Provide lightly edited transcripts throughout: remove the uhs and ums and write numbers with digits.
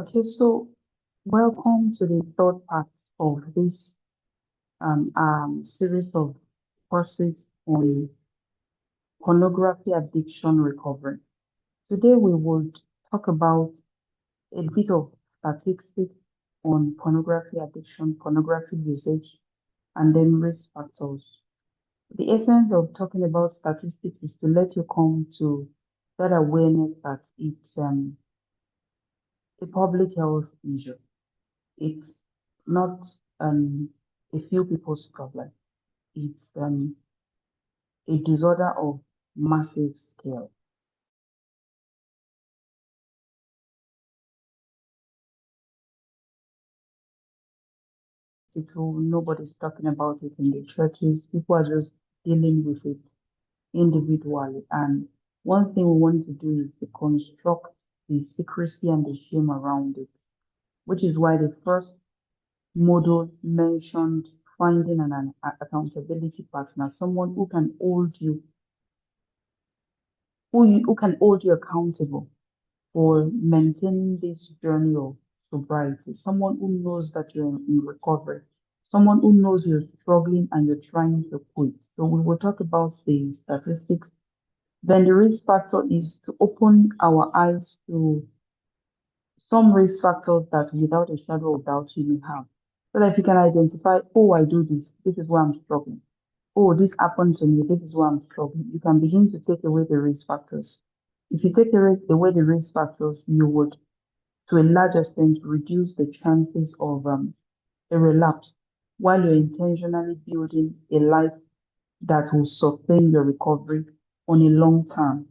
Okay, so welcome to the third part of this series of courses on pornography addiction recovery. Today we would talk about a bit of statistics on pornography addiction, pornography usage, and then risk factors. The essence of talking about statistics is to let you come to that awareness that it's a public health issue. It's not a few people's problem. It's a disorder of massive scale. Nobody's talking about it in the churches. People are just dealing with it individually. And one thing we want to do is to construct the secrecy and the shame around it, which is why the first model mentioned finding an accountability partner, someone who can hold you, who can hold you accountable for maintaining this journey of sobriety, someone who knows that you're in recovery, someone who knows you're struggling and you're trying to quit. So we will talk about the statistics. Then the risk factor is to open our eyes to some risk factors that without a shadow of doubt you may have. So that you can identify, oh, I do this, this is why I'm struggling. Oh, this happened to me, this is why I'm struggling. You can begin to take away the risk factors. If you take away the risk factors, you would to a large extent reduce the chances of a relapse while you're intentionally building a life that will sustain your recovery on a long term.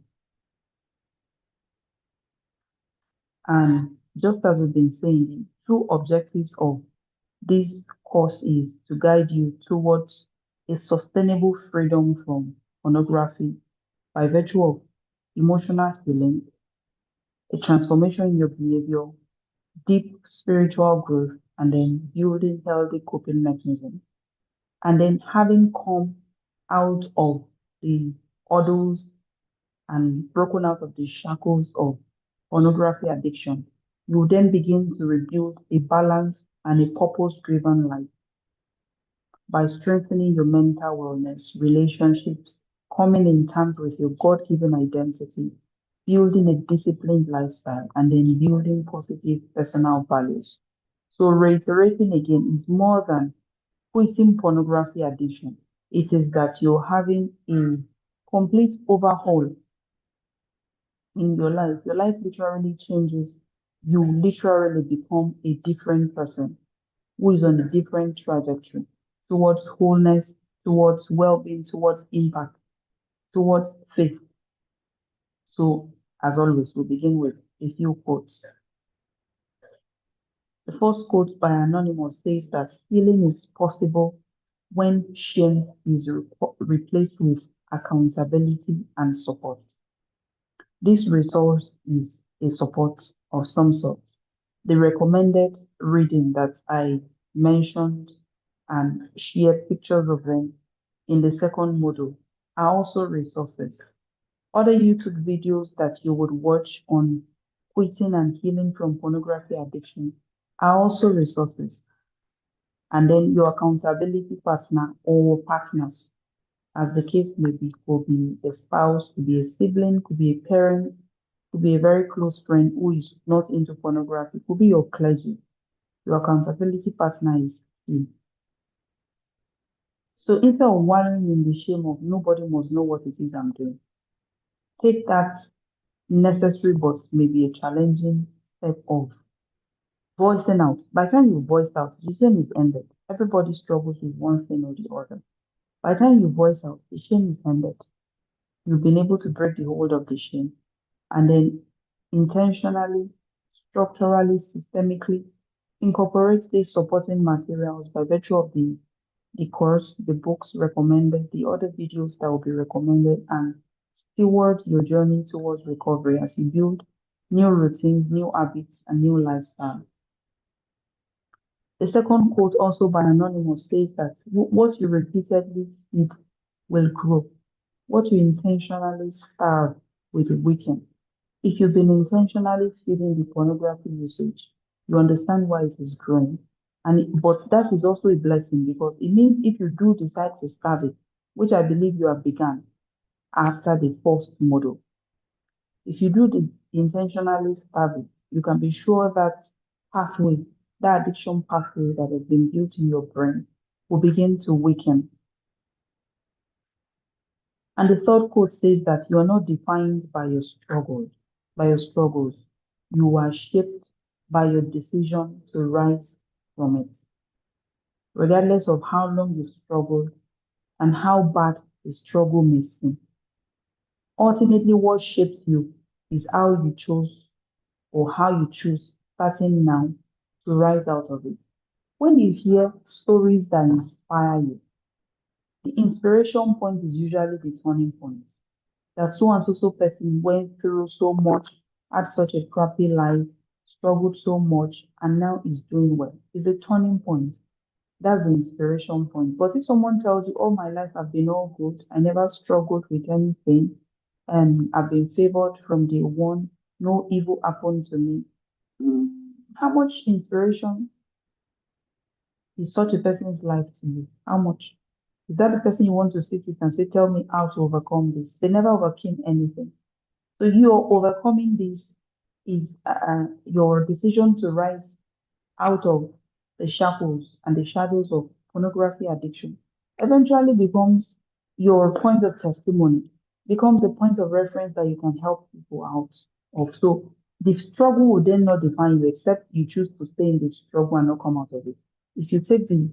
And just as we've been saying, the true objectives of this course is to guide you towards a sustainable freedom from pornography by virtue of emotional healing, a transformation in your behavior, deep spiritual growth, and then building healthy coping mechanisms. And then having come out of the hurdles and broken out of the shackles of pornography addiction, you then begin to rebuild a balanced and a purpose-driven life by strengthening your mental wellness, relationships, coming in terms with your God-given identity, building a disciplined lifestyle, and then building positive personal values. So reiterating again is more than quitting pornography addiction. It is that you're having a complete overhaul in your life. Your life literally changes. You literally become a different person who is on a different trajectory towards wholeness, towards well-being, towards impact, towards faith. So, as always, we begin with a few quotes. The first quote by Anonymous says that healing is possible when shame is replaced with accountability and support. This resource is a support of some sort. The recommended reading that I mentioned and shared pictures of them in the second module are also resources. Other YouTube videos that you would watch on quitting and healing from pornography addiction are also resources. And then your accountability partner or partners, as the case may be, could be a spouse, could be a sibling, could be a parent, could be a very close friend who is not into pornography, could be your clergy. Your accountability partner is key. So instead of wallowing in the shame of nobody must know what it is I'm doing, take that necessary but maybe a challenging step of voicing out. By the time you voice out, the shame is ended. Everybody struggles with one thing or the other. By the time you voice out, the shame is ended. You've been able to break the hold of the shame and then intentionally, structurally, systemically incorporate these supporting materials by virtue of the course, the books recommended, the other videos that will be recommended, and steward your journey towards recovery as you build new routines, new habits, and new lifestyle. The second quote, also by Anonymous, says that what you repeatedly feed will grow. What you intentionally starve will weaken. If you've been intentionally feeding the pornography usage, You understand why it is growing. But that is also a blessing because it means if you do decide to starve it, which I believe you have begun after the first model, if you do the intentionally starve it, you can be sure that pathway, that addiction pathway that has been built in your brain will begin to weaken. And the third quote says that you are not defined by your struggles. You are shaped by your decision to rise from it. Regardless of how long you struggled and how bad the struggle may seem. Ultimately, what shapes you is how you chose or how you choose starting now to rise out of it. When you hear stories that inspire you, the inspiration point is usually the turning point. That so and so person went through so much, had such a crappy life, struggled so much, and now is doing well. It's the turning point. That's the inspiration point. But if someone tells you, all my life I've been all good, I never struggled with anything, and I've been favored from day one, no evil happened to me. How much inspiration is such a person's life to you? How much? Is that the person you want to sit with and say, tell me how to overcome this? They never overcame anything. So you're overcoming this is your decision to rise out of the shackles and the shadows of pornography addiction eventually becomes your point of testimony, becomes a point of reference that you can help people out of. So the struggle will then not define you except you choose to stay in the struggle and not come out of it. If you take the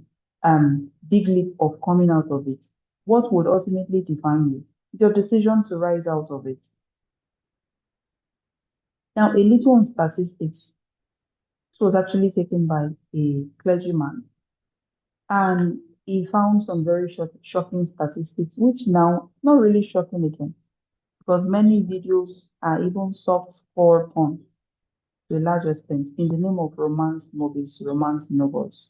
big leap of coming out of it, what would ultimately define you? Your decision to rise out of it. Now, a little on statistics. It was actually taken by a clergyman, and he found some very shocking statistics, which now not really shocking again, because many videos are even soft core porn to a large extent in the name of romance movies, romance novels.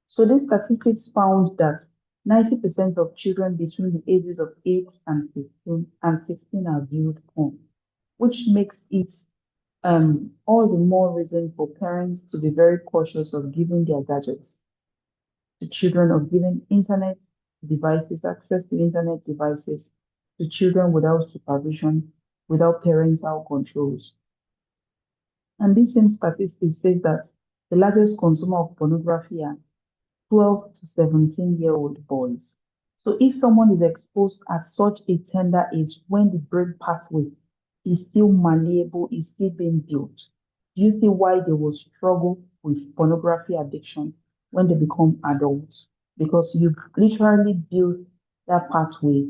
So these statistics found that 90% of children between the ages of 8 and 15 and 16 are viewed porn, which makes it all the more reason for parents to be very cautious of giving their gadgets to children, of giving internet devices, access to internet devices to children without supervision, without parental controls. And this same statistic says that the largest consumer of pornography are 12 to 17-year-old boys. So if someone is exposed at such a tender age when the brain pathway is still malleable, is still being built, do you see why they will struggle with pornography addiction when they become adults? Because you've literally built that pathway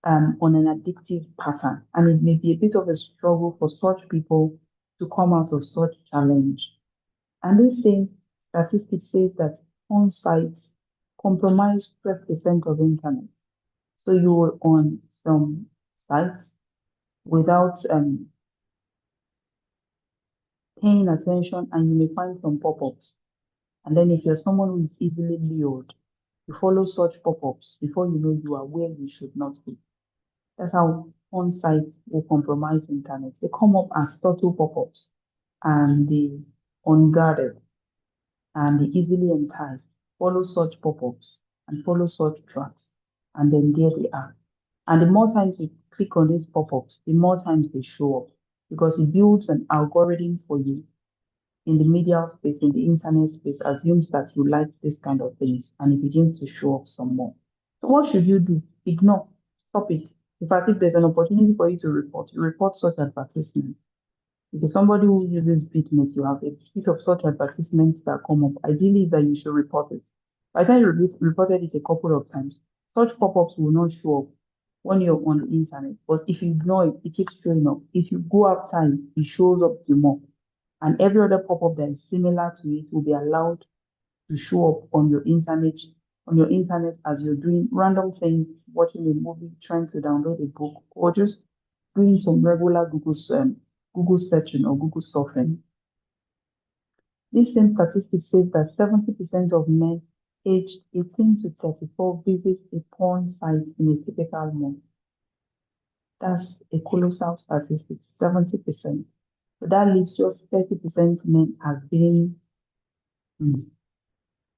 on an addictive pattern. And it may be a bit of a struggle for such people to come out of such challenge. And this same statistic says that on sites comprise 12% of internet. So you were on some sites without paying attention and you may find some pop-ups. And then if you're someone who is easily lured, you follow such pop-ups before you know you are where you should not be. That's how on-site will compromise internet. They come up as subtle pop-ups and the unguarded and the easily enticed follow such pop-ups and follow such tracks. And then there they are. And the more times you click on these pop-ups, the more times they show up because it builds an algorithm for you in the media space, in the internet space, assumes that you like this kind of things and it begins to show up some more. So what should you do? Ignore, stop it. In fact, if there's an opportunity for you to report, you report such advertisements. If you're somebody who uses BitMate, you have a bit of such advertisements that come up. Ideally, is that you should report it. By the time you reported it a couple of times, such pop-ups will not show up when you're on the internet. But if you ignore it, it keeps showing up. If you go after it, it shows up the more. And every other pop-up that is similar to it will be allowed to show up on your internet as you're doing random things, watching a movie, trying to download a book, or just doing some regular Google searching or Google surfing. This same statistic says that 70% of men aged 18 to 34 visit a porn site in a typical month. That's a colossal statistic, 70%. So that leaves just 30% men as being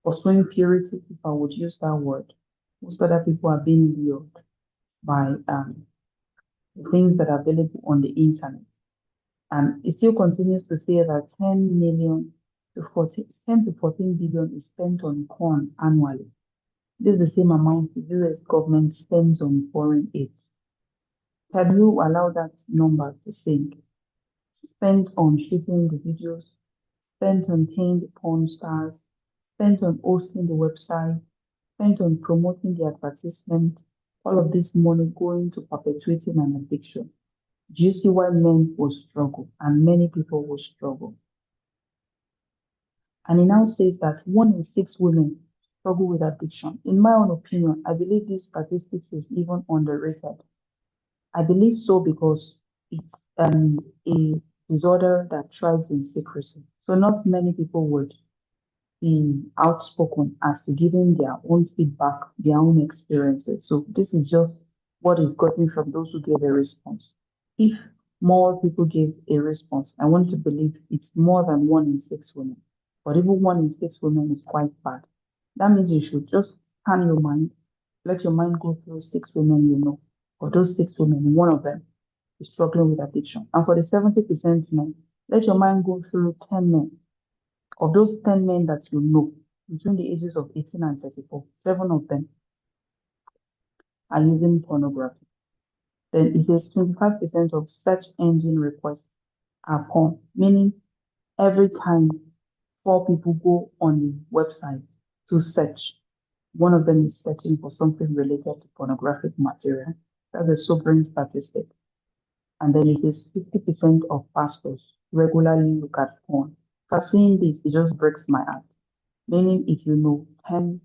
pursuing purity, if I would use that word. Most other people are being lured by the things that are available on the internet. And it still continues to say that 10 million to 14, 10 to 14 billion is spent on corn annually. This is the same amount the US government spends on foreign aid. Can you allow that number to sink? Spent on shooting the videos, spent on paying the porn stars, spent on hosting the website, spent on promoting the advertisement, all of this money going to perpetuating an addiction. Do you see why men will struggle and many people will struggle? And it now says that 1 in 6 women struggle with addiction. In my own opinion, I believe this statistic is even underrated. I believe so because it's a disorder that thrives in secrecy. So not many people would be outspoken as to giving their own feedback, their own experiences. So this is just what is gotten from those who gave a response. If more people gave a response, I want to believe it's more than 1 in 6 women. But even 1 in 6 women is quite bad. That means you should just scan your mind, let your mind go through 6 women you know. For those 6 women, one of them is struggling with addiction. And for the 70% men, let your mind go through 10 men. Of those 10 men that you know, between the ages of 18 and 34, 7 of them are using pornography. Then it says 25% of search engine requests are porn, meaning every time 4 people go on the website to search, one of them is searching for something related to pornographic material. That's a sobering statistic. And then it says 50% of pastors regularly look at porn. For seeing this, it just breaks my heart. Meaning, if you know 10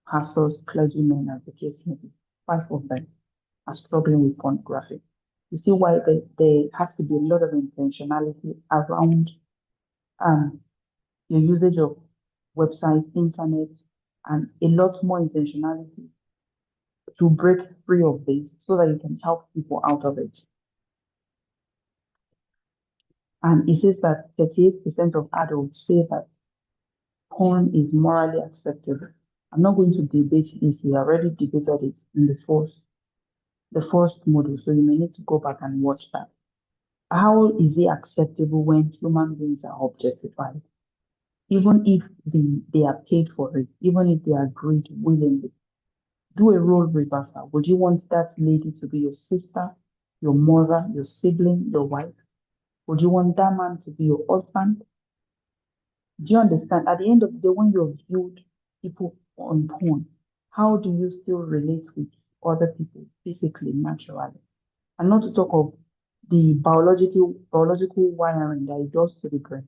pastors, clergymen, as the case may be, 5 of them are struggling with pornography. You see why there has to be a lot of intentionality around um, your usage of websites, internet, and a lot more intentionality to break free of this so that you can help people out of it. And it says that 38% of adults say that porn is morally acceptable. I'm not going to debate this. We already debated it in the first module, so you may need to go back and watch that. How is it acceptable when human beings are objectified? Even if they are paid for it, even if they agreed willingly, do a role reversal. Would you want that lady to be your sister, your mother, your sibling, your wife? Would you want that man to be your husband? Do you understand? At the end of the day, when you're viewed people on porn, how do you still relate with other people physically, naturally? And not to talk of the biological wiring that it does to the brain.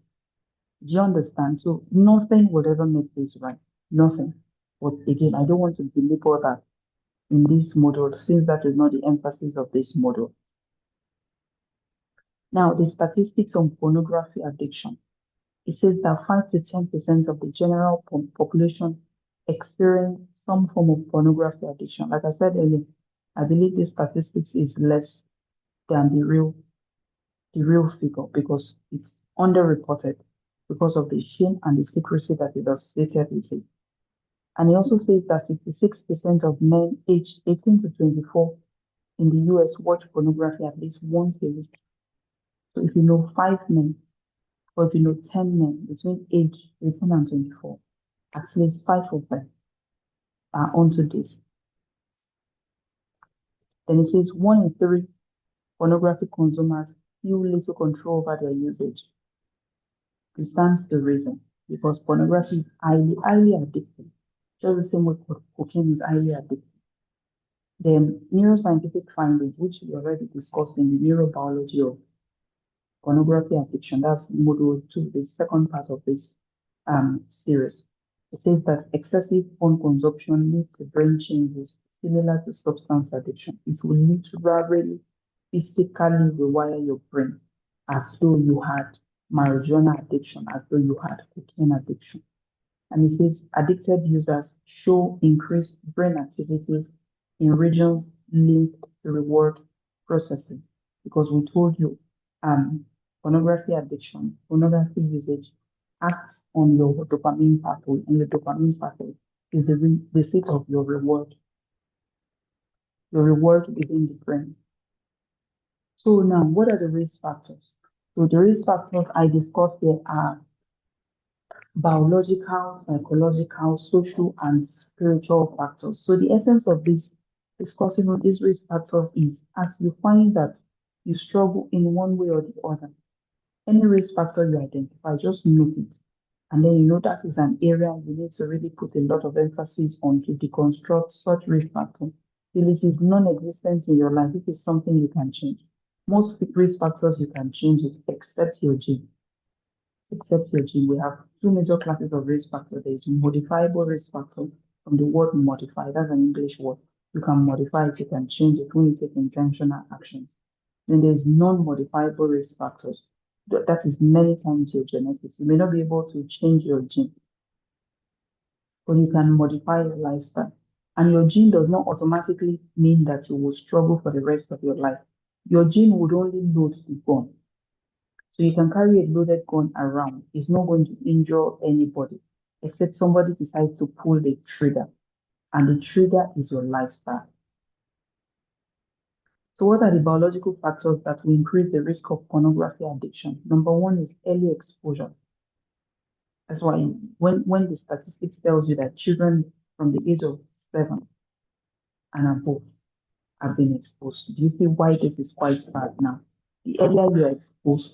Do you understand? So nothing would ever make this right. Nothing. But again, I don't want to belabor that in this model since that is not the emphasis of this model. Now, the statistics on pornography addiction. It says that 5 to 10% of the general population experience some form of pornography addiction. Like I said earlier, I believe this statistics is less than the real figure because it's underreported because of the shame and the secrecy that is associated with it. And it also says that 56% of men aged 18 to 24 in the US watch pornography at least once a week. So if you know 5 men, or if you know 10 men between age 18 and 24, at least 5 of them are onto this. Then it says 1 in 3 pornography consumers feel little control over their usage. It stands to reason because pornography is highly, highly addictive, just the same way cocaine is highly addictive. Then neuroscientific findings, which we already discussed in the neurobiology of pornography addiction, that's module 2, the second part of this series. It says that excessive porn consumption leads to brain changes similar to substance addiction. It will literally physically rewire your brain as though you had marijuana addiction, as though you had cocaine addiction. And it says addicted users show increased brain activities in regions linked to reward processing. Because we told you pornography addiction, pornography usage acts on your dopamine pathway, and the dopamine pathway is the seat of your reward within the brain. So now, what are the risk factors? So the risk factors I discussed here are biological, psychological, social, and spiritual factors. So the essence of this discussing on these risk factors is as you find that you struggle in one way or the other, any risk factor you identify, just note it. And then you know that is an area you need to really put a lot of emphasis on to deconstruct such risk factor till it is non-existent in your life. It is something you can change. Most risk factors you can change it except your gene. Except your gene. We have two major classes of risk factor. There is modifiable risk factor from the word modify. That's an English word. You can modify it, you can change it when you take intentional actions. Then there's non-modifiable risk factors. That is many times your genetics. You may not be able to change your gene, but you can modify your lifestyle. And your gene does not automatically mean that you will struggle for the rest of your life. Your gene would only load the gun. So you can carry a loaded gun around. It's not going to injure anybody, except somebody decides to pull the trigger. And the trigger is your lifestyle. So what are the biological factors that will increase the risk of pornography addiction? Number one is early exposure. That's why when the statistics tells you that children from the age of 7 and above have been exposed, do you see why this is quite sad now? The earlier you are exposed,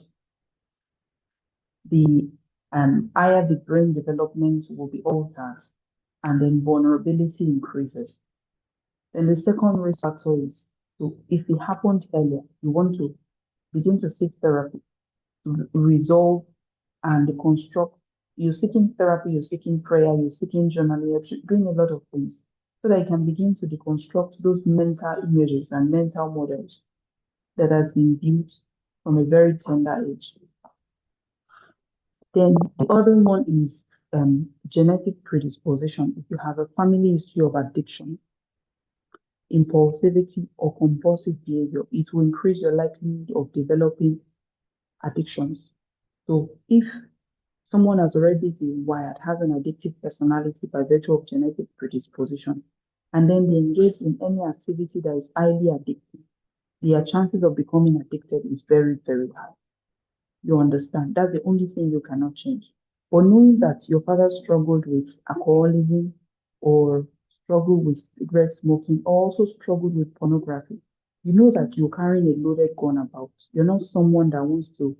the higher the brain development will be altered, and then vulnerability increases. Then the second risk factor is, so if it happened earlier, you want to begin to seek therapy to resolve and construct. You're seeking therapy, you're seeking prayer, you're seeking journaling, you're doing a lot of things so that you can begin to deconstruct those mental images and mental models that has been built from a very tender age. Then the other one is genetic predisposition. If you have a family history of addiction, impulsivity, or compulsive behavior, it will increase your likelihood of developing addictions. So if someone has already been wired, has an addictive personality by virtue of genetic predisposition, and then they engage in any activity that is highly addictive, their chances of becoming addicted is very, very high. You understand? That's the only thing you cannot change. But knowing that your father struggled with alcoholism or struggled with cigarette smoking or also struggled with pornography, you know that you're carrying a loaded gun about. You're not someone that wants to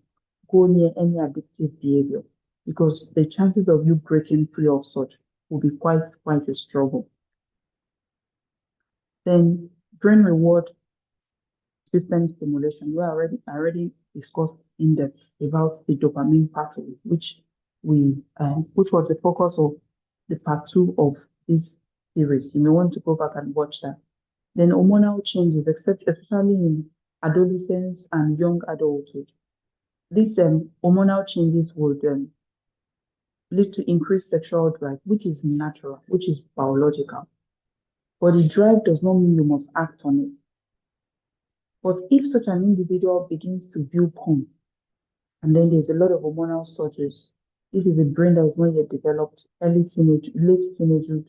go near any addictive behavior because the chances of you breaking free of such will be quite a struggle. Then brain reward system stimulation. We already discussed in depth about the dopamine pathway, which was the focus of the part two of this series. You may want to go back and watch that. Then hormonal changes, especially in adolescence and young adulthood. These hormonal changes would lead to increased sexual drive, which is natural, which is biological. But the drive does not mean you must act on it. But if such an individual begins to view porn, and then there's a lot of hormonal surges, this is a brain that is not yet developed, late teenagehood,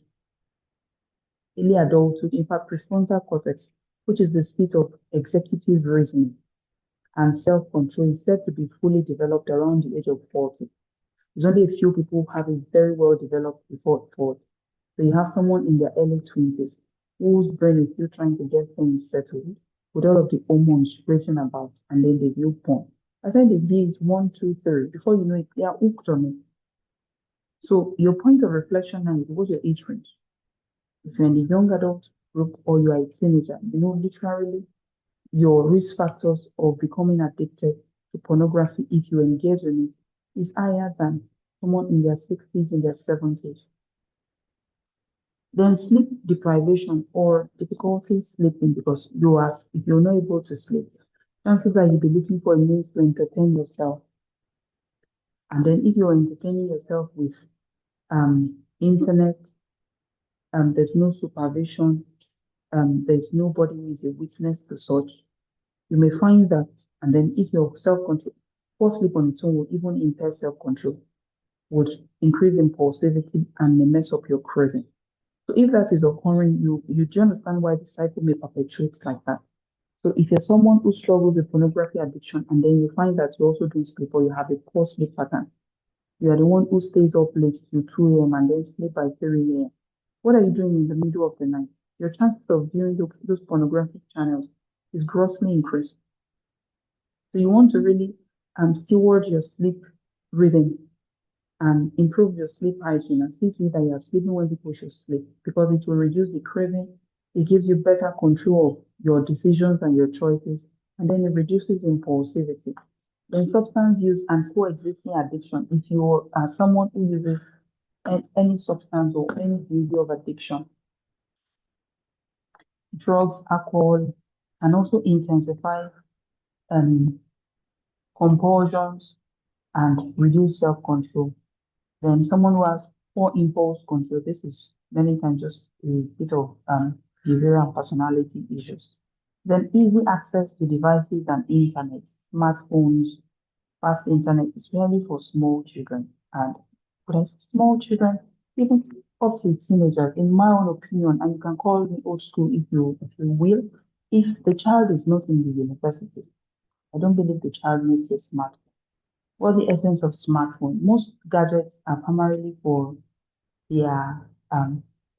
early adulthood, in fact, prefrontal cortex, which is the seat of executive reasoning and self-control, is said to be fully developed around the age of 40. There's only a few people who have it very well developed before 40. So you have someone in their early 20s whose brain is still trying to get things settled with all of the hormones raging about, and then they view porn. I think they view it one, two, three. Before you know it, they are hooked on it. So your point of reflection now is what's your age range? If you're in the young adult group or you are a teenager, you know literally your risk factors of becoming addicted to pornography if you engage in it is higher than someone in their 60s, in their 70s. Then sleep deprivation or difficulty sleeping because if you're not able to sleep, chances are you'll be looking for a means to entertain yourself. And then if you're entertaining yourself with internet, there's no supervision, there's nobody who is a witness to such, you may find that, and then if your self-control, Poor sleep on its own would even impair self-control, would increase impulsivity, and may mess up your craving. So if that is occurring, you do understand why the cycle may perpetuate like that. So if you're someone who struggles with pornography addiction and then you find that you also don't sleep or you have a poor sleep pattern, you are the one who stays up late till 2 a.m. and then sleep by 3 a.m. What are you doing in the middle of the night? Your chances of viewing those pornographic channels is grossly increased. So you want to really steward your sleep rhythm and improve your sleep hygiene and see to it that you are sleeping when people should sleep because it will reduce the craving. It gives you better control of your decisions and your choices, and then it reduces impulsivity. Then substance use and coexisting addiction. If you are someone who uses any substance or any behavior of addiction, drugs, alcohol, can also intensify um, compulsions and reduce self-control. Then someone who has poor impulse control, this is many times just a bit of behavioral and personality issues. Then easy access to devices and internet, smartphones, fast internet, especially for small children. And when I say small children, even up to teenagers, in my own opinion, and you can call me old school if you will, if the child is not in the university, I don't believe the child needs a smartphone. What's the essence of smartphone? Most gadgets are primarily for their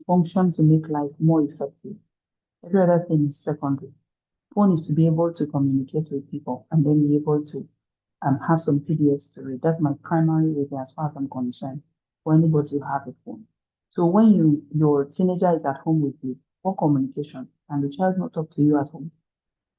function to make life more effective. Every other thing is secondary. Phone is to be able to communicate with people and then be able to have some PDFs to read. That's my primary reason as far as I'm concerned for anybody to have a phone. So when your teenager is at home with you, for communication, and the child not talk to you at home,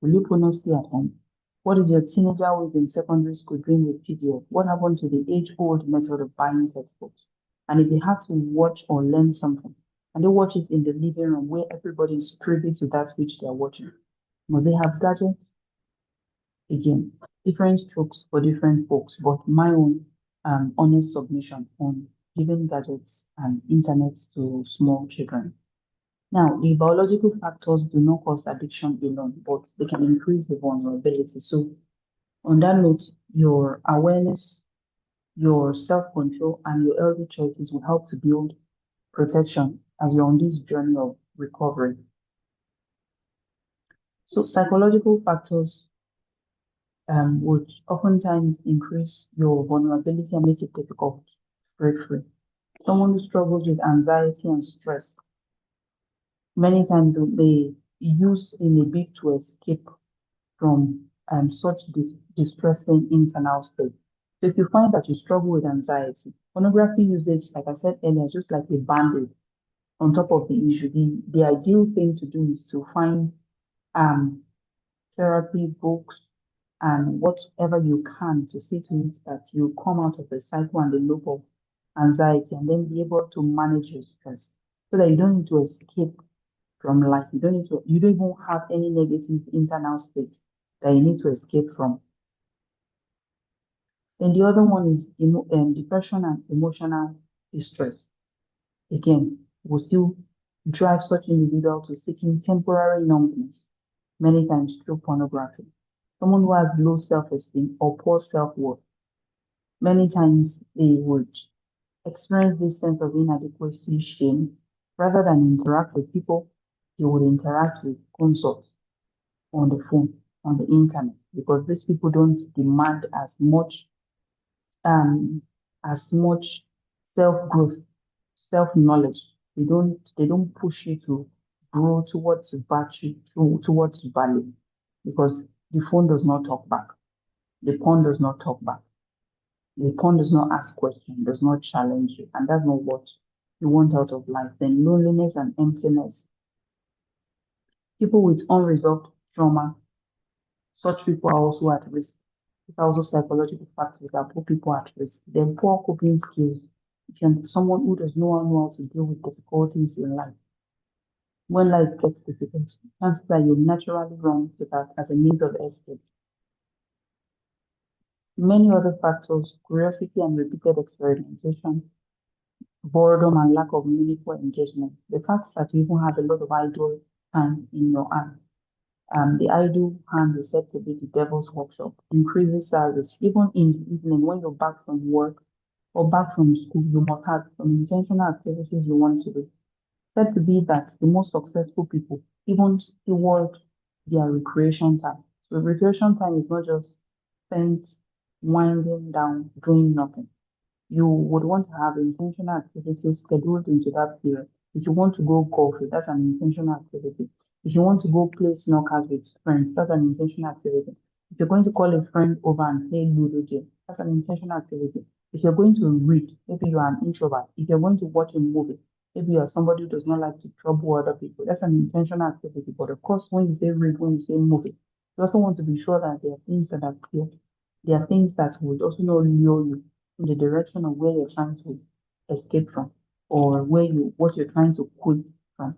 will you put not stay at home? What is your teenager who is in secondary school doing with PDF? What happened to the age-old method of buying textbooks? And if they have to watch or learn something, and they watch it in the living room where everybody is privy to that which they are watching, must they have gadgets? Again, different strokes for different folks, but my own honest submission on giving gadgets and internet to small children. Now, the biological factors do not cause addiction alone, but they can increase the vulnerability. So, on that note, your awareness, your self control, and your healthy choices will help to build protection as you're on this journey of recovery. So, psychological factors would oftentimes increase your vulnerability and make it difficult to break free. Someone who struggles with anxiety and stress, many times they use in a bid to escape from such distressing internal state. So if you find that you struggle with anxiety, pornography usage, like I said earlier, is just like a band-aid on top of the issue. The ideal thing to do is to find um, therapy, books, and whatever you can to see to it that you come out of the cycle and the loop of anxiety and then be able to manage your stress so that you don't need to escape from life. You don't even have any negative internal state that you need to escape from. Then the other one is depression and emotional distress. Again, will still drive such individual to seeking temporary numbness, many times through pornography. Someone who has low self-esteem or poor self-worth, many times they would experience this sense of inadequacy, shame. Rather than interact with people, they would interact with consorts on the phone, on the internet, because these people don't demand um, as much self-growth, self-knowledge. They don't push you to grow towards virtue, towards value, because the phone does not talk back. The porn does not talk back. The porn does not ask questions, does not challenge you, and that's not what you want out of life. Then loneliness and emptiness. People with unresolved trauma, such people are also at risk. These are also psychological factors that put people at risk. Then poor coping skills. If you're someone who does not know how to deal with difficulties in life, when life gets difficult, chances are you naturally run to that as a means of escape. Many other factors, curiosity and repeated experimentation, boredom and lack of meaningful engagement. The fact that you even have a lot of idle time in your hands The idle hand is said to be the devil's workshop, increases service. Even in the evening, when you're back from work or back from school, you must have some intentional activities you want to do. Said to be that the most successful people even steward their recreation time. So recreation time is not just spent winding down, doing nothing. You would want to have intentional activities scheduled into that period. If you want to go golfing, that's an intentional activity. If you want to go play snookers with friends, that's an intentional activity. If you're going to call a friend over and play Ludo game, that's an intentional activity. If you're going to read, maybe you are an introvert. If you're going to watch a movie, maybe you're somebody who does not like to trouble other people, that's an intentional activity. But of course, when you say read, when you say movie, you also want to be sure that there are things that are clear. There are things that would also not lure you in the direction of where you're trying to escape from or what you're trying to quit from.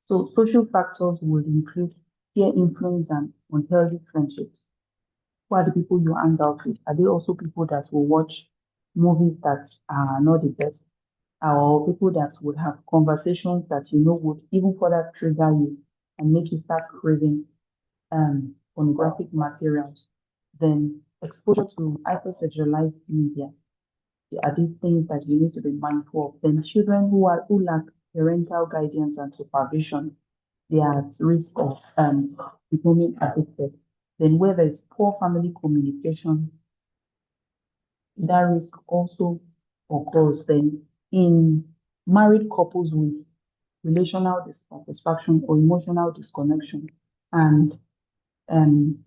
So social factors would include peer influence and unhealthy friendships. Who are the people you hang out with? Are they also people that will watch movies that are not the best? Or people that would have conversations that you know would even further trigger you and make you start craving pornographic materials? Then exposure to hypersexualized media are these things that you need to be mindful of. Then children who lack parental guidance and supervision, they are at risk of becoming addicted. Then where there's poor family communication, that risk also occurs. Then in married couples with relational dissatisfaction or emotional disconnection, and um,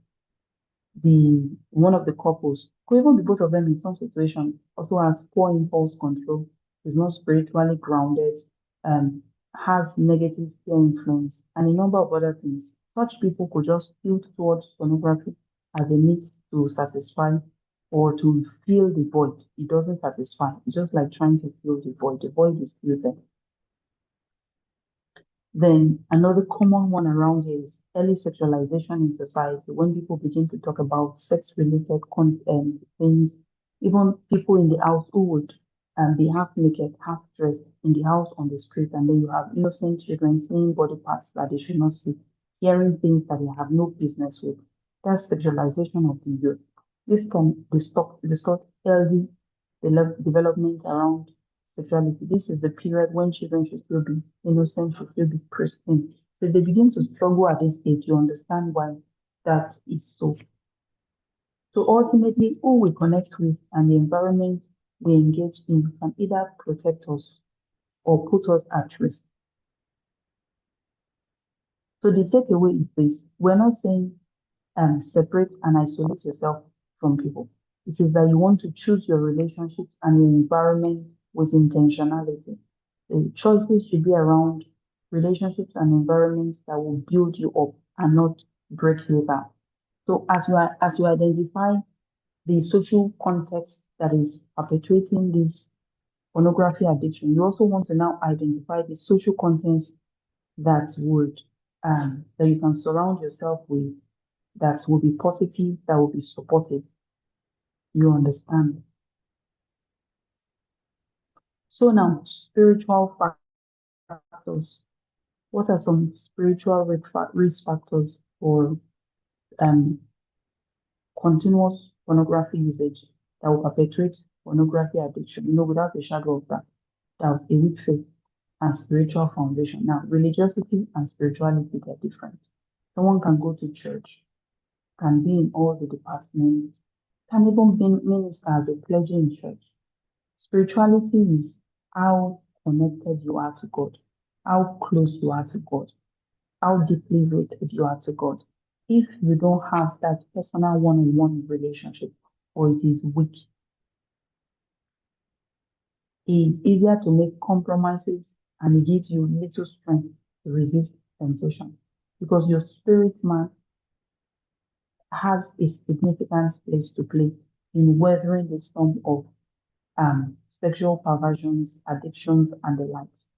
the one of the couples, could even be both of them in some situations, also has poor impulse control, is not spiritually grounded, um, has negative peer influence, and a number of other things. Such people could just tilt towards pornography as a means to satisfy or to fill the void. It doesn't satisfy. It's just like trying to fill the void. The void is still there. Then another common one around here is early sexualization in society. When people begin to talk about sex-related things, even people in the house who would be half naked, half dressed in the house on the street, and then you have innocent children seeing body parts that they should not see, hearing things that they have no business with. That's sexualization of the youth. This can distort healthy development around sexuality. This is the period when children should still be innocent, should still be pristine. So if they begin to struggle at this age, you understand why that is so. So ultimately, who we connect with and the environment we engage in can either protect us or put us at risk. So the takeaway is this: we're not saying separate and isolate yourself from people. It is that you want to choose your relationships and your environment with intentionality. The choices should be around relationships and environments that will build you up and not break you down. So as you identify the social context that is perpetuating this pornography addiction, you also want to now identify the social context that would that you can surround yourself with that will be positive, that will be supportive. You understand. So now, spiritual factors. What are some spiritual risk factors for um, continuous pornography usage that will perpetuate pornography addiction? Without a shadow of doubt, that a weak faith and spiritual foundation. Now, religiosity and spirituality are different. Someone can go to church, can be in all the departments, can even be minister as a clergy in church. Spirituality is how connected you are to God, how close you are to God, how deeply rooted you are to God. If you don't have that personal one-on-one relationship, or it is weak, it's easier to make compromises and it gives you little strength to resist temptation because your spirit man has a significant place to play in weathering the storm of sexual perversions, addictions, and the likes.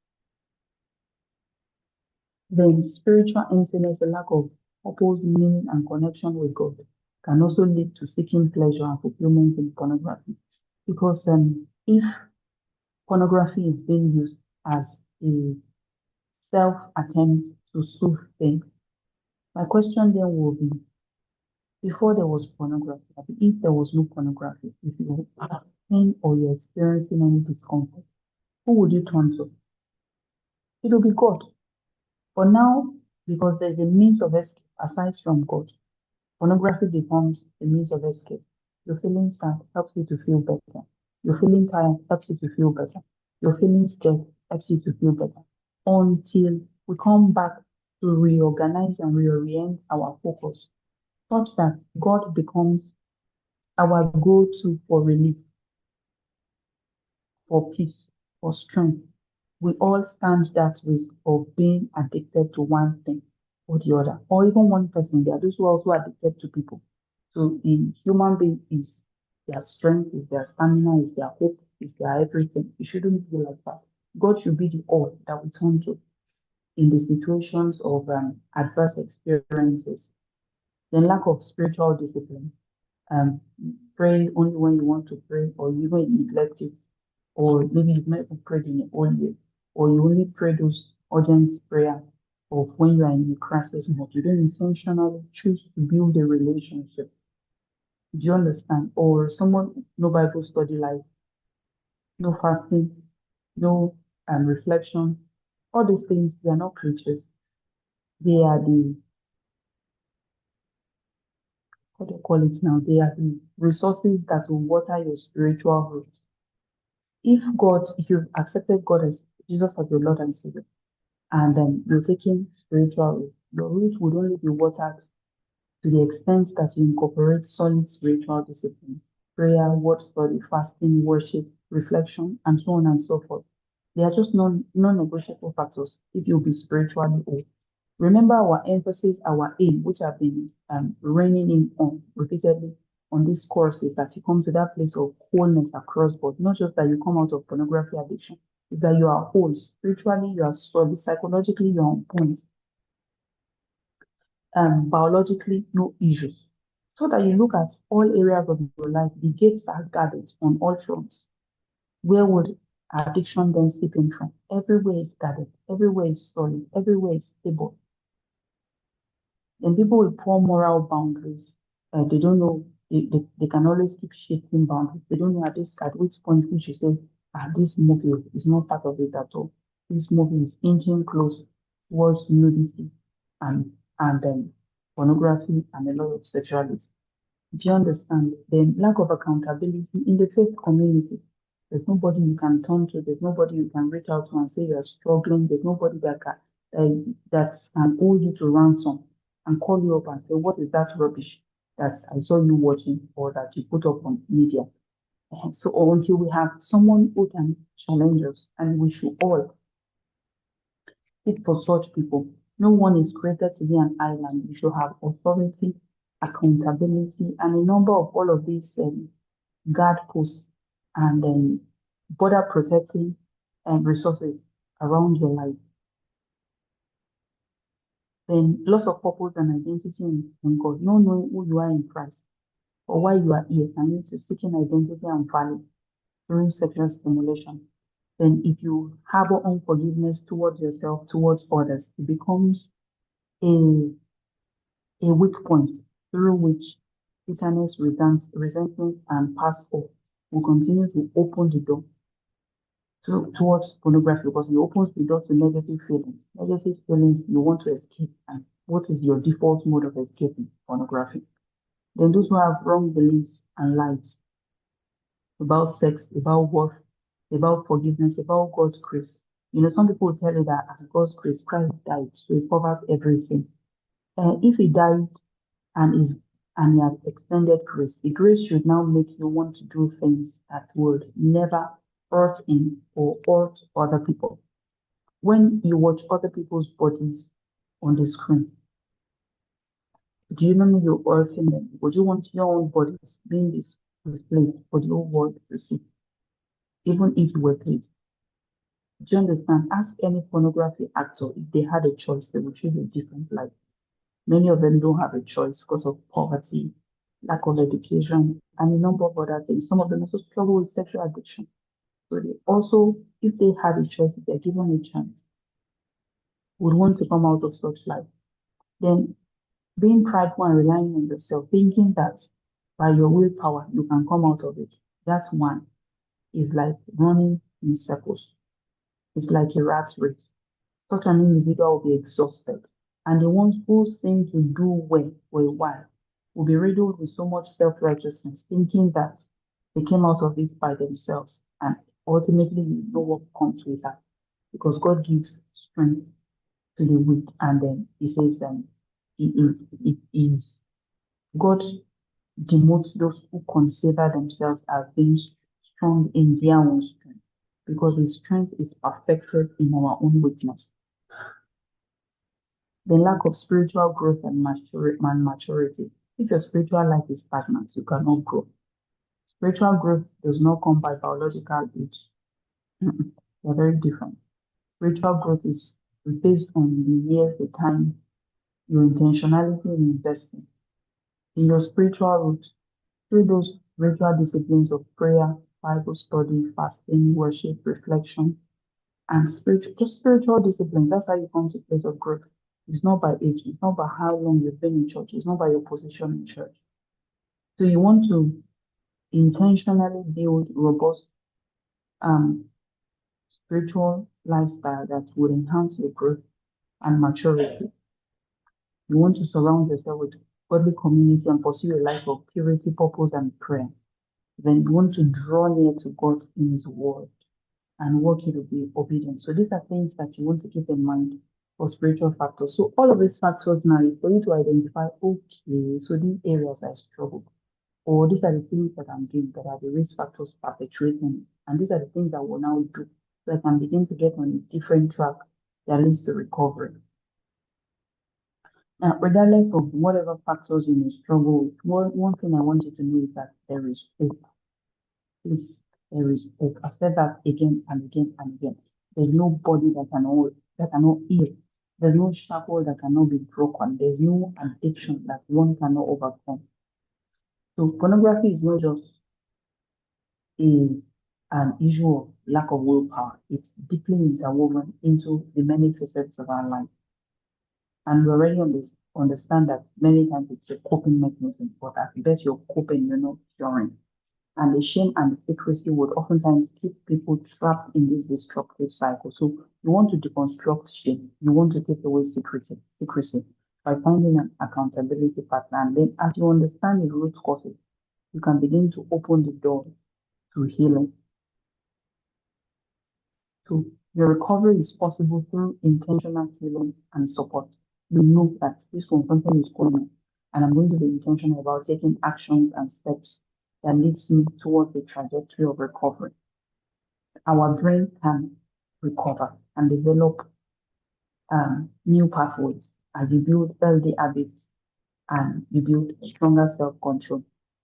Then spiritual emptiness, a lack of purpose, meaning, and connection with God can also lead to seeking pleasure and fulfillment in pornography. Because if pornography is being used as a self attempt to soothe pain, My question then will be, before there was pornography, if there was no pornography, if you are pain or you're experiencing any discomfort, who would you turn to? It will be God. But now, because there's a means of escape aside from God, pornography becomes a means of escape. You're feeling sad, helps you to feel better. You're feeling tired, helps you to feel better. You're feeling scared, helps you to feel better. Until we come back to reorganize and reorient our focus such that God becomes our go-to for relief, for peace, for strength. We all stand that risk of being addicted to one thing or the other, or even one person. There are those who are also addicted to people. So in human being is their strength, is their stamina, is their hope, is their everything. It shouldn't be like that. God should be the all that we turn to in the situations of adverse experiences. Then lack of spiritual discipline, um, praying only when you want to pray, or you even neglect it, or maybe you've not even prayed in a whole year, or you only pray those urgent prayer of when you are in a crisis mode. You don't intentionally choose to build a relationship. Do you understand? Or someone no Bible study life, no fasting, no reflection. All these things they are not creatures. They are the what do you call it now? They are the resources that will water your spiritual roots. If you've accepted God as Jesus as your Lord and Savior, and then you're taking spiritual root, your roots would only be watered to the extent that you incorporate solid spiritual disciplines, prayer, word study, fasting, worship, reflection, and so on and so forth. They are just non-negotiable factors if you'll be spiritually whole. Remember our emphasis, our aim, which I've been reining in on repeatedly on this course, is that you come to that place of wholeness across board, not just that you come out of pornography addiction, is that you are whole. Spiritually, you are solid. Psychologically, you are on point. Biologically, no issues. So that you look at all areas of your life, the gates are guarded on all fronts. Where would addiction then seep in from? Everywhere is guarded, everywhere is solid, everywhere is stable. Then people with poor moral boundaries, they don't know, they can always keep shifting boundaries. They don't know at which point we should say, this movie is not part of it at all. This movie is inching close towards nudity and pornography and a lot of sexuality. Do you understand? Then lack of accountability in the faith community. There's nobody you can turn to. There's nobody you can reach out to and say you're struggling. There's nobody that can hold you to ransom and call you up and say, what is that rubbish that I saw you watching or that you put up on media? So until we have someone who can challenge us, and we should all seek for such people. No one is created to be an island. We should have authority, accountability, and a number of all of these guard posts and border protecting resources around your life. Then loss of purpose and identity in God, not knowing who you are in Christ or why you are here, and you to seeking identity and value during sexual stimulation. Then if you harbor unforgiveness towards yourself, towards others, it becomes a, a weak point through which bitterness, resentment, and past hope will continue to open the door towards pornography because it opens the door to negative feelings. Negative feelings you want to escape, and what is your default mode of escaping? Pornography. Then those who have wrong beliefs and lies about sex, about worth, about forgiveness, about God's grace. Some people will tell you that God's grace, Christ died, so it covers everything. If he died and is and he has extended grace, the grace should now make you want to do things that would never hurt him or hurt other people. When you watch other people's bodies on the screen, do you know you're hurting them? Would you want your own bodies being displayed for the whole world to see, even if you were paid? Do you understand? Ask any pornography actor if they had a choice, they would choose a different life. Many of them don't have a choice because of poverty, lack of education, and a number of other things. Some of them also struggle with sexual addiction. So they also, if they had a choice, if they're given a chance, would want to come out of such life. Then Being prideful and relying on yourself, thinking that by your willpower you can come out of it. That one is like running in circles. It's like a rat race. Such an individual will be exhausted, and the ones who seem to do well for a while will be riddled with so much self-righteousness, thinking that they came out of it by themselves, and ultimately you know what comes with that, because God gives strength to the weak, and then He says that it is God demotes those who consider themselves as being strong in their own strength, because His strength is perfected in our own weakness. The lack of spiritual growth and maturity. If your spiritual life is stagnant, you cannot grow. Spiritual growth does not come by biological age. They're very different. Spiritual growth is based on the years, the time, your intentionality in investing in your spiritual root through those ritual disciplines of prayer, Bible study, fasting, worship, reflection, and spiritual disciplines. That's how you come to a place of growth. It's not by age, it's not by how long you've been in church, it's not by your position in church. So you want to intentionally build robust um, spiritual lifestyle that would enhance your growth and maturity. You want to surround yourself with godly community and pursue a life of purity, purpose, and prayer. Then you want to draw near to God in His Word and walk in obedience. So these are things that you want to keep in mind for spiritual factors. So all of these factors now is for you to identify, okay, so these areas I struggle, or these are the things that I'm doing that are the risk factors perpetuating, and these are the things that will now do, so I can begin to get on a different track that leads to recovery. Now, regardless of whatever factors you may struggle with, one thing I want you to know is that there is hope. Please, there is hope. I've said that again and again and again. There's no body that cannot heal. There's no shackle that cannot be broken. There's no addiction that one cannot overcome. So pornography is not just a an issue of lack of willpower. It's deeply interwoven into the many facets of our life. And we already understand that many times it's a coping mechanism, but at best you're coping, you're not curing. And the shame and the secrecy would oftentimes keep people trapped in this destructive cycle. So you want to deconstruct shame. You want to take away secrecy by finding an accountability partner. And then as you understand the root causes, you can begin to open the door to healing. So your recovery is possible through intentional healing and support. You know that this one something is going on, and I'm going to be intentional about taking actions and steps that leads me towards the trajectory of recovery. Our brain can recover and develop new pathways as you build healthy habits and you build stronger self-control.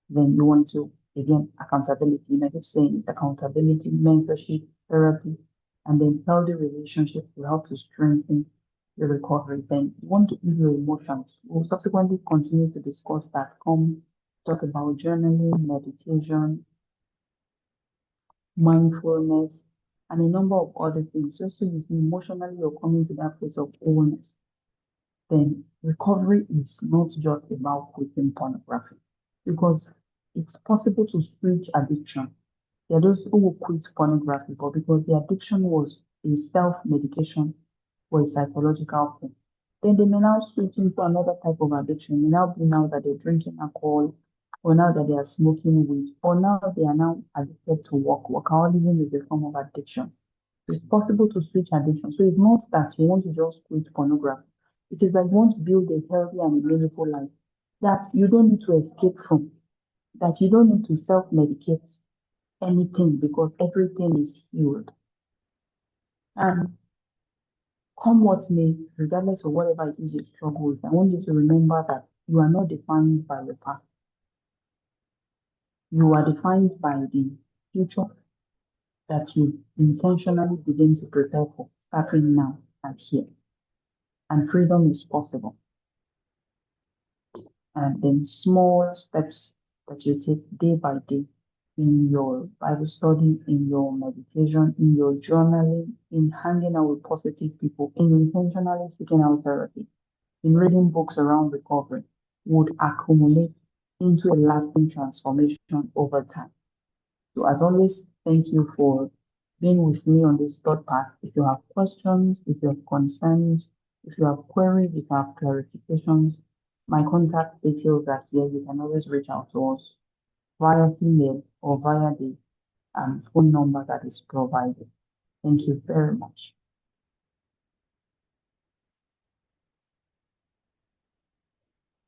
Then you want to, again, accountability. You know, just saying it's accountability, mentorship, therapy, and then healthy relationships will help to strengthen the recovery. Then you want to ease your emotions. We'll subsequently continue to discuss that. Come talk about journaling, meditation, mindfulness, and a number of other things, just so you see emotionally you're coming to that place of wholeness. Then recovery is not just about quitting pornography, because it's possible to switch addiction. There are those who will quit pornography, but because the addiction was a self-medication for a psychological thing, then they may now switch into another type of addiction. It may now be now that they're drinking alcohol, or now that they are smoking weed, or now they are now addicted to work. Workaholism is a form of addiction. It's possible to switch addiction. So it's not that you want to just quit pornography. It is that you want to build a healthy and a meaningful life that you don't need to escape from, that you don't need to self-medicate anything because everything is healed. And come what may, regardless of whatever it is you struggle with, I want you to remember that you are not defined by your past. You are defined by the future that you intentionally begin to prepare for, starting now and here. And freedom is possible. And then small steps that you take day by day in your Bible study, in your meditation, in your journaling, in hanging out with positive people, in intentionally seeking out therapy. in reading books around recovery would accumulate into a lasting transformation over time. So, as always, thank you for being with me on this third part. If you have questions, if you have concerns, if you have queries, if you have clarifications, my contact details are here. You can always reach out to us via email or via the phone number that is provided. Thank you very much.